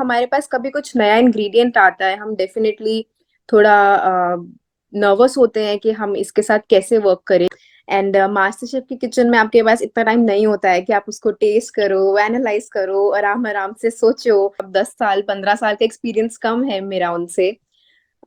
हमारे पास कभी कुछ नया इंग्रेडिएंट आता है, हम डेफिनेटली थोड़ा नर्वस होते हैं कि हम इसके साथ कैसे वर्क करें। एंड मास्टर शेफ की किचन में आपके पास इतना टाइम नहीं होता है कि आप उसको टेस्ट करो, एनालाइज करो, आराम आराम से सोचो। अब 10 साल 15 साल का एक्सपीरियंस कम है मेरा उनसे।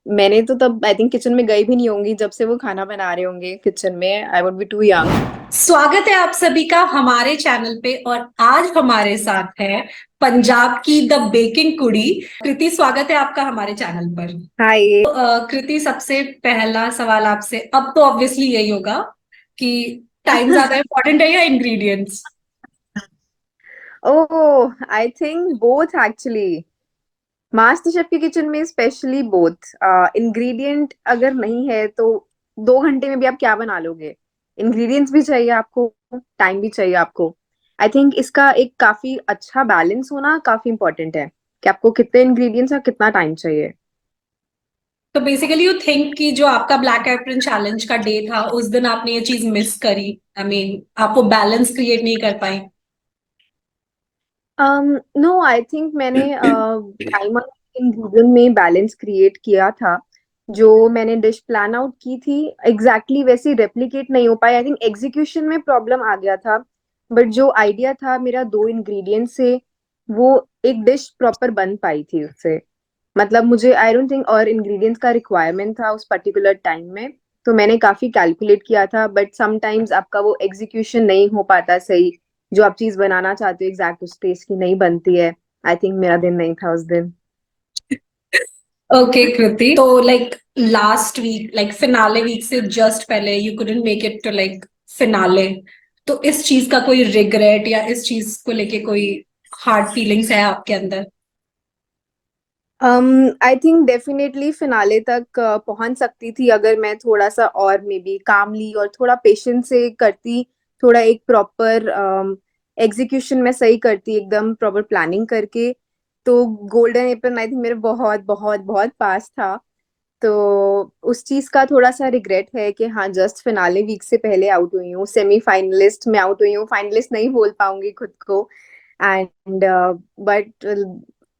मैंने तो तब आई थिंक किचन में गई भी नहीं होंगी जब से वो खाना बना रहे होंगे किचन में। I would be too young. स्वागत है आप सभी का हमारे चैनल पे। और आज हमारे साथ है पंजाब की द बेकिंग कुड़ी कृति। स्वागत है आपका हमारे चैनल पर। हाय। कृति, सबसे पहला सवाल आपसे अब तो ऑब्वियसली यही होगा कि टाइम ज्यादा इंपॉर्टेंट है या ingredients. Oh, I think both actually. Master chef की किचन में स्पेशली बोथ। इंग्रेडिएंट अगर नहीं है तो 2 घंटे में भी आप क्या बना लोगे। इंग्रेडिएंट्स भी चाहिए आपको, टाइम भी चाहिए आपको। आई थिंक इसका एक काफी अच्छा बैलेंस होना काफी इंपॉर्टेंट है कि आपको कितने इंग्रेडिएंट्स और कितना टाइम चाहिए। तो बेसिकली यू थिंक कि जो आपका ब्लैक एप्रन चैलेंज का डे था उस दिन आपने ये चीज मिस करी। आई मीन आप वो बैलेंस क्रिएट नहीं कर पाई। नो, आई थिंक मैंने टाइम और इंग्रेडिएंट में बैलेंस क्रिएट किया था। जो मैंने डिश प्लान आउट की थी एग्जैक्टली वैसे रेप्लिकेट नहीं हो पाई। आई थिंक एग्जीक्यूशन में प्रॉब्लम आ गया था। बट जो आइडिया था मेरा 2 इंग्रेडिएंट से, वो एक डिश प्रॉपर बन पाई थी उससे। मतलब मुझे आई डोंट थिंक और इंग्रेडिएंट्स का रिक्वायरमेंट था उस पर्टिकुलर टाइम में। तो मैंने काफी कैलकुलेट किया था, बट समटाइम्स आपका वो एग्जीक्यूशन नहीं हो पाता सही। जो आप चीज बनाना चाहते हो एग्जैक्ट उस टेस्ट की नहीं बनती है। आई थिंक मेरा दिन नहीं था उस दिन। ओके कृति, तो like last week, like finale week से जस्ट पहले you couldn't make it to like finale. तो इस चीज का कोई रिग्रेट या इस चीज को लेके कोई हार्ड फीलिंग्स है आपके अंदर? आई थिंक डेफिनेटली फिनाले तक पहुंच सकती थी अगर मैं थोड़ा सा और मे बी कामली और थोड़ा पेशेंस से करती। थोड़ा एक प्रॉपर एग्जीक्यूशन में सही करती, एकदम प्रॉपर प्लानिंग करके। तो गोल्डन एप्रन आई थिंक मेरे बहुत बहुत बहुत पास था। तो उस चीज का थोड़ा सा रिग्रेट है कि हाँ, जस्ट फिनाले वीक से पहले आउट हुई हूँ, सेमीफाइनलिस्ट में आउट हुई हूँ। फाइनलिस्ट नहीं बोल पाऊंगी खुद को। And but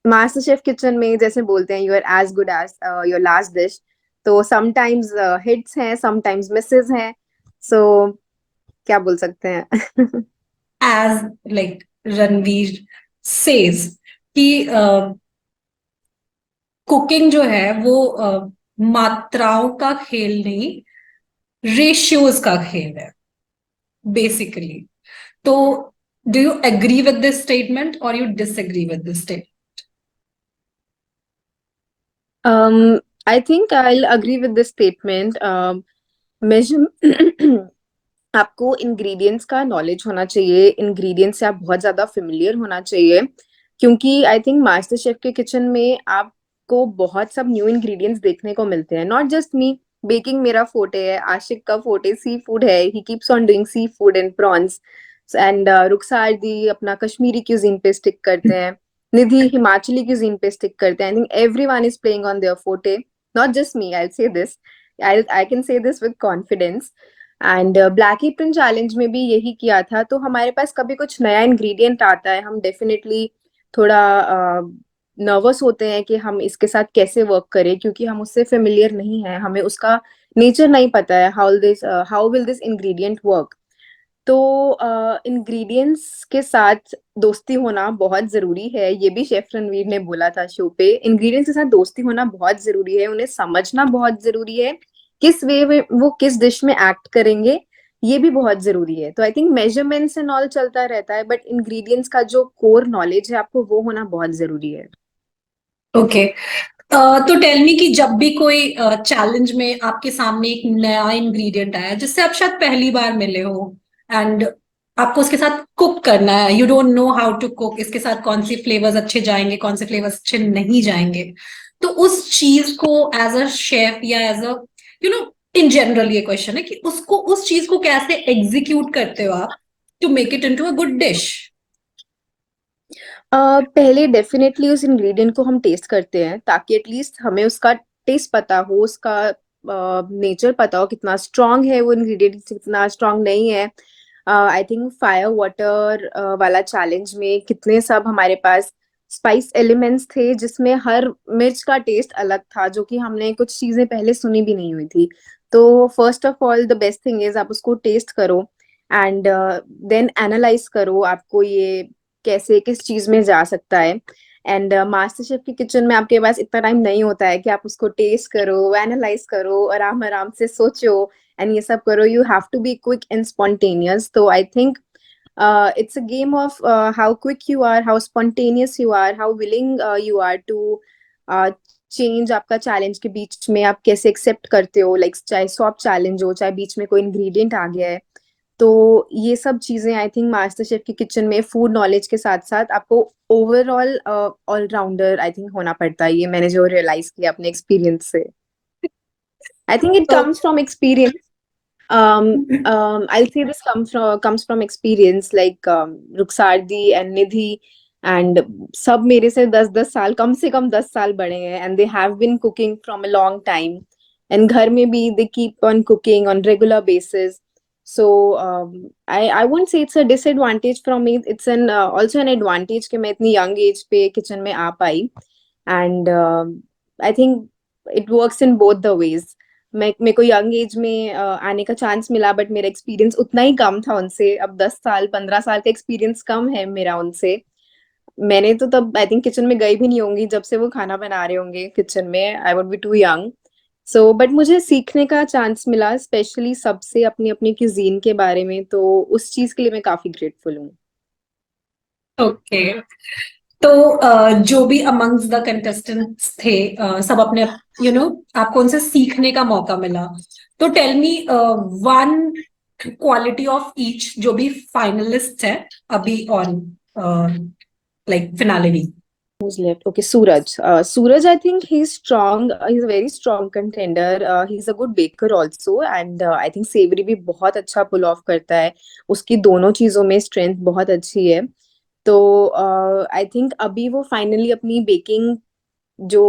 master chef kitchen में जैसे बोलते हैं, you are as good as your last dish. तो समटाइम्स हिट्स हैं, समटाइम्स मिसेस हैं। सो क्या बोल सकते हैं। एज लाइक रणवीर सेज कि कुकिंग जो है वो मात्राओं का खेल नहीं, रेशियोज का खेल है बेसिकली। तो do you agree with this statement और you disagree with this statement? I think I agree with this statement. Major आपको इंग्रेडिएंट्स का नॉलेज होना चाहिए, इंग्रेडिएंट्स से आप बहुत ज्यादा फेमिलियर होना चाहिए। क्योंकि आई थिंक मास्टर शेफ के किचन में आपको बहुत सब न्यू इंग्रेडिएंट्स देखने को मिलते हैं। नॉट जस्ट मी, बेकिंग मेरा फोटे है, आशिक का फोटे सी फूड है। He keeps on doing sea food and prawns. And Rukhsar di अपना कश्मीरी क्यूजीन पे स्टिक करते हैं। निधि हिमाचली क्यूजीन पे स्टिक करते हैं। I think everyone is playing on their forte, not just me. I say this, I can say this with confidence. And black apron challenge में भी यही किया था। तो हमारे पास कभी कुछ नया इंग्रेडिएंट आता है, हम डेफिनेटली थोड़ा नर्वस होते हैं कि हम इसके साथ कैसे वर्क करें, क्योंकि हम उससे फेमिलियर नहीं है, हमें उसका नेचर नहीं पता है। How will this ingredient work. तो इंग्रेडिएंट्स के साथ दोस्ती होना बहुत जरूरी है। ये भी शेफ रणवीर ने बोला था शो पे, इंग्रेडिएंट्स के साथ दोस्ती होना बहुत जरूरी है, उन्हें समझना बहुत जरूरी है। किस वे में वो किस डिश में एक्ट करेंगे, ये भी बहुत जरूरी है। तो I think measurements and all चलता रहता है, बट इंग्रेडिएंट्स का जो कोर नॉलेज है आपको, वो होना बहुत जरूरी है। ओके। तो टेल मी कि जब भी कोई चैलेंज में आपके सामने एक नया इंग्रेडिएंट आया जिससे आप शायद पहली बार मिले हो एंड आपको उसके साथ कुक करना है, you don't know how to cook, इसके साथ कौन सी फ्लेवर्स अच्छे जाएंगे कौन से फ्लेवर्स अच्छे नहीं जाएंगे। तो उस चीज को एज अ शेफ या as a you know in general ये क्वेश्चन है कि उसको उस चीज को कैसे एग्जीक्यूट करते हो आप to make it into a good dish. पहले डेफिनेटली उस इंग्रेडिएंट को हम टेस्ट करते हैं, ताकि एटलीस्ट हमें उसका टेस्ट पता हो, उसका नेचर पता हो, कितना स्ट्रांग है वो इंग्रेडिएंट, कितना स्ट्रांग नहीं है। आई थिंक फायर वाटर वाला चैलेंज में कितने सब हमारे पास स्पाइस एलिमेंट्स थे जिसमें हर मिर्च का टेस्ट अलग था, जो कि हमने कुछ चीजें पहले सुनी भी नहीं हुई थी। तो first of all the best thing is आप उसको टेस्ट करो एंड देन एनालाइज करो आपको ये कैसे किस चीज में जा सकता है। एंड मास्टर शेफ की किचन में आपके पास इतना टाइम नहीं होता है कि आप उसको टेस्ट करो, एनालाइज करो, आराम आराम से सोचो एंड ये सब करो। You have to be quick and spontaneous. तो I think it's a game of how quick you are, how spontaneous you are, how willing you are to change आपका चैलेंज के बीच में आप कैसे एक्सेप्ट करते हो, लाइक चाहे सॉफ्ट चैलेंज हो, चाहे बीच में कोई इंग्रेडिएंट आ गया है। तो ये सब चीजें आई थिंक मास्टर शेफ की किचन में फूड नॉलेज के साथ साथ आपको ओवरऑल ऑलराउंडर आई थिंक होना पड़ता है। ये मैंने जो रियलाइज किया अपने एक्सपीरियंस से। आई थिंक इट तो comes from experience. I'll say this comes from experience, like Ruxardi and Nidhi and सब मेरे से 10-10 साल, कम से कम 10 साल बड़े हैं, and they have been cooking from a long time, and घर में भी they keep on cooking on regular basis. So I won't say it's a disadvantage from me, it's an also an advantage कि मैं इतनी young age पे kitchen में आ पाई, and I think it works in both the ways. मैं मेरे को young age में आने का चांस मिला, बट मेरा एक्सपीरियंस उतना ही कम था उनसे। अब 10 साल 15 साल का एक्सपीरियंस कम है मेरा उनसे। मैंने तो तब आई थिंक किचन में गई भी नहीं होंगी जब से वो खाना बना रहे होंगे किचन में। I would be too young. So but मुझे सीखने का चांस मिला, स्पेशली सबसे अपनी अपनी क्यूजीन के बारे में, तो उस चीज के लिए मैं काफी ग्रेटफुल हूँ। ओके, तो जो भी अमंग्स द कंटेस्टेंट्स थे, सब अपने आपको उनसे सीखने का मौका मिला। तो tell me one quality of each जो भी फाइनलिस्ट है अभी on like finale week. Who's left? Okay, Suraj. Suraj, I think he's strong. He's a very strong contender. He's a good baker also, and I think savory भी बहुत अच्छा pull off करता है। उसकी दोनों चीजों में strength बहुत अच्छी है। तो आई थिंक अभी वो फाइनली अपनी बेकिंग जो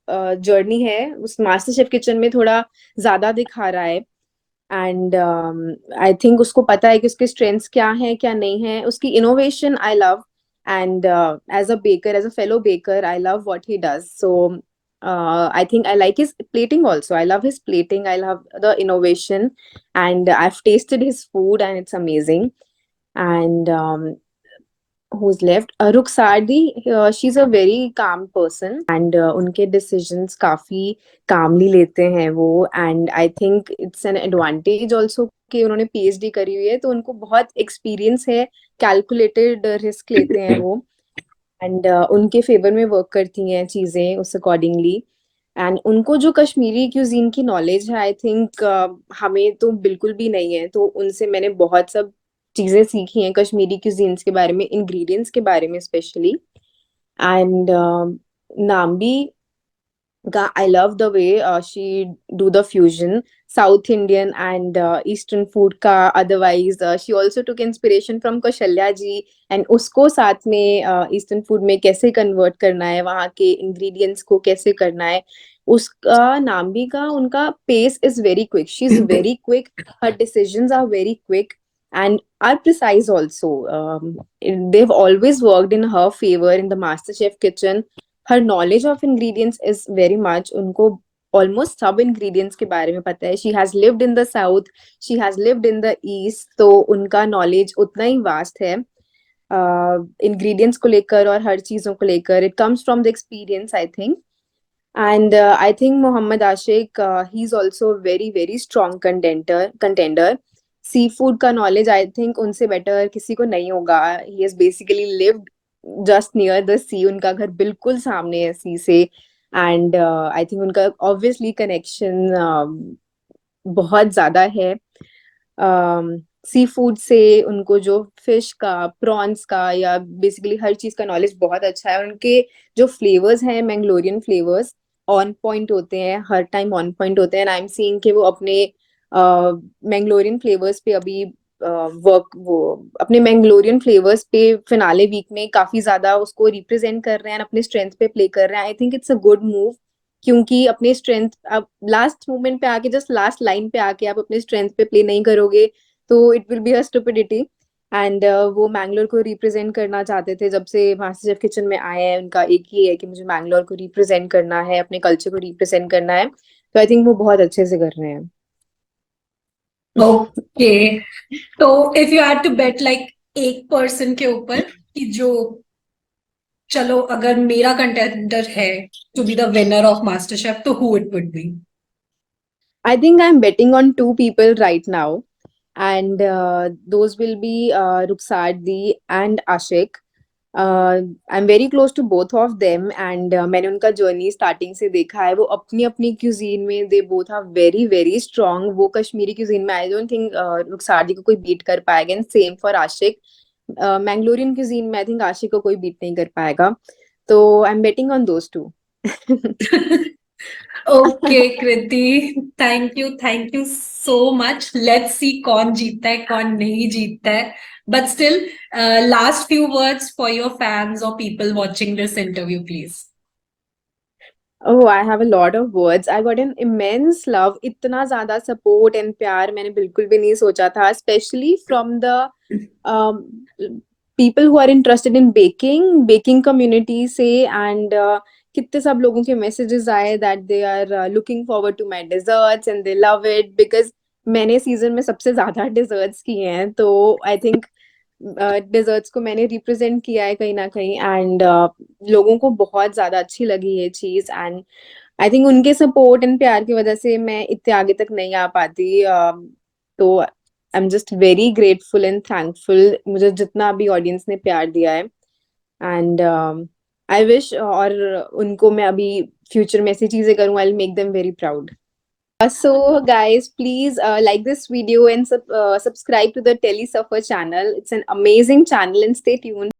जर्नी है उस मास्टर शेफ किचन में थोड़ा ज्यादा दिखा रहा है। एंड आई थिंक उसको पता है कि उसके स्ट्रेंथ्स क्या हैं क्या नहीं है। उसकी innovation I love, and as a baker, as a fellow baker, I love what he does. So I think I like his plating also. I love his plating. I love the innovation, and I've tasted his food, and it's amazing. And who's left? Ruxardi, she's a very calm person, and उनके decisions काफी calmly लेते हैं वो। And I think it's an advantage also कि उन्होंने PhD करी हुई है, तो उनको बहुत experience है, calculated risk लेते हैं वो, and उनके favor में work करती हैं चीजें उस accordingly। एंड उनको जो कश्मीरी क्यूजीन की नॉलेज है आई थिंक हमें तो बिल्कुल भी नहीं है। तो उनसे मैंने बहुत सब चीजें सीखी हैं कश्मीरी क्यूजीन्स के बारे में, इंग्रेडिएंट्स के बारे में स्पेशली। एंड नाम्बी का I love the way she do the fusion south Indian and eastern food का। Otherwise she also took inspiration from Kaushalya ji, and उसको साथ में ईस्टर्न फूड में कैसे कन्वर्ट करना है, वहाँ के इंग्रेडिएंट्स को कैसे करना है। उसका नाम्बी का उनका pace is very quick, she is very quick, her decisions are very quick and are precise also. They've always worked in her favor in the MasterChef kitchen. Her knowledge of ingredients is very much, उनको almost सब ingredients के बारे में पता है। She has lived in the south, she has lived in the east, तो उनका knowledge उतना ही vast है ingredients को लेकर और हर चीजों को लेकर। It comes from the experience, I think. And I think Mohammad Ashik, he's also a very very strong contender. Sea food का नॉलेज आई थिंक उनसे बेटर किसी को नहीं होगा। He has basically lived just near the sea, उनका घर बिल्कुल सामने है सी से। एंड आई थिंक उनका ऑब्वियसली कनेक्शन बहुत ज्यादा है सी फूड से। उनको जो फिश का, प्रॉन्स का, या बेसिकली हर चीज का नॉलेज बहुत अच्छा है। उनके जो फ्लेवर्स हैं, मैंगलोरियन फ्लेवर्स, ऑन पॉइंट होते हैं, हर टाइम ऑन पॉइंट होते हैं। एंड आई एम सीइंग कि वो अपने मैंगलोरियन फ्लेवर्स पे अभी वर्क, वो अपने मैंगलोरियन फ्लेवर्स पे फिनाले वीक में काफी ज्यादा उसको रिप्रेजेंट कर रहे हैं, अपने स्ट्रेंथ पे प्ले कर रहे हैं। I think it's a good move, क्योंकि अपने स्ट्रेंथ आप लास्ट मोमेंट पे आके, जस्ट लास्ट लाइन पे आके आप अपने स्ट्रेंथ पे प्ले नहीं करोगे तो it will be a stupidity. And वो मैंगलोर को रिप्रेजेंट करना चाहते थे। जब से मास्टर शेफ किचन में आए हैं उनका एक ही है कि मुझे मैंगलोर को रिप्रेजेंट करना है, अपने कल्चर को रिप्रेजेंट करना है। तो आई थिंक वो बहुत अच्छे से कर रहे हैं। ओके, तो if you had to bet like एक पर्सन के ऊपर कि जो, चलो अगर मेरा कंटेंडर है to be the winner of MasterChef, तो who it would be? I think I'm betting on two people right now, and those will be Ruxardi and Ashik. I'm very close to both of them, and मैंने उनका journey starting से देखा है। वो अपनी अपनी cuisine में they both are very very strong. वो कश्मीरी क्यूजीन में आई डोंट थिंक रुखसारदी को कोई बीट कर पाएगा, and same for Ashiq. Mangalorean cuisine में आई थिंक आशिक को कोई बीट नहीं कर पाएगा। तो I am betting on those two. Okay Kriti, thank you so much. Let's see कौन जीतता है कौन नहीं जीतता है, but still last few words for your fans और people watching this interview please. Oh, I have a lot of words. I got an immense love. इतना ज़्यादा support and प्यार मैंने बिल्कुल भी नहीं सोचा था, especially from the um, people who are interested in baking community से, and कितने सब लोगों के messages आए that they are looking forward to my desserts and they love it because मैंने season में सबसे ज़्यादा desserts किए हैं। तो I think डेजर्ट्स को मैंने रिप्रेजेंट किया है कहीं ना कहीं, एंड लोगों को बहुत ज्यादा अच्छी लगी ये चीज। एंड आई थिंक उनके सपोर्ट एंड प्यार की वजह से मैं इतने आगे तक नहीं आ पाती। तो I am just very grateful and thankful मुझे जितना भी ऑडियंस ने प्यार दिया है। एंड आई विश, और उनको मैं अभी फ्यूचर में ऐसी चीजें करूँ, I will make them very proud. So guys, please like this video and subscribe to the Telly Suffer channel. It's an amazing channel, and stay tuned.